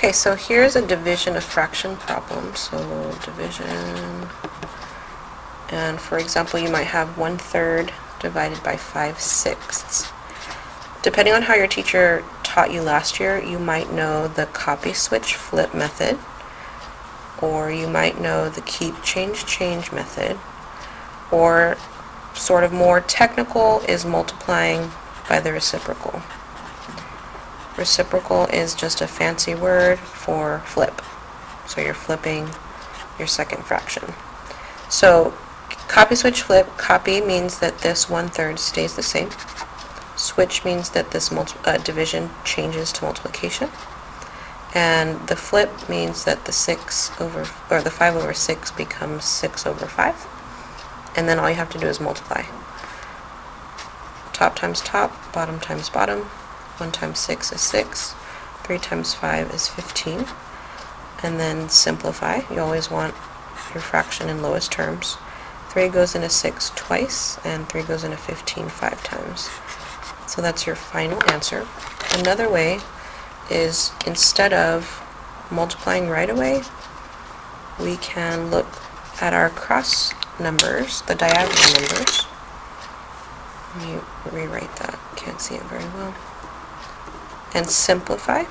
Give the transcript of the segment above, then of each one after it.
Okay, so here's a division of fraction problem. So division, and for example, you might have 1/3 divided by 5/6. Depending on how your teacher taught you last year, you might know the copy, switch, flip method, or you might know the keep, change, change method, or sort of more technical is multiplying by the reciprocal. Reciprocal is just a fancy word for flip. So you're flipping your second fraction. So copy, switch, flip. Copy means that this 1/3 stays the same. Switch means that this division changes to multiplication. And the flip means that the 5/6 becomes 6/5. And then all you have to do is multiply. Top times top, bottom times bottom. 1 times 6 is 6. 3 times 5 is 15. And then simplify. You always want your fraction in lowest terms. 3 goes into 6 twice, and 3 goes into 15 5 times. So that's your final answer. Another way is, instead of multiplying right away, we can look at our cross numbers, the diagonal numbers. Let me rewrite that. Can't see it very well. And simplify.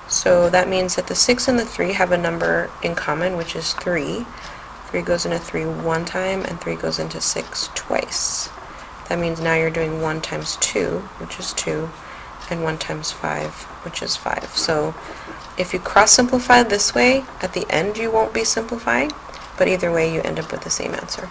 So that means that the 6 and the 3 have a number in common, which is 3. 3 goes into 3 one time, and 3 goes into 6 twice. That means now you're doing 1 times 2, which is 2, and 1 times 5, which is 5. So if you cross-simplify this way, at the end you won't be simplifying, but either way you end up with the same answer.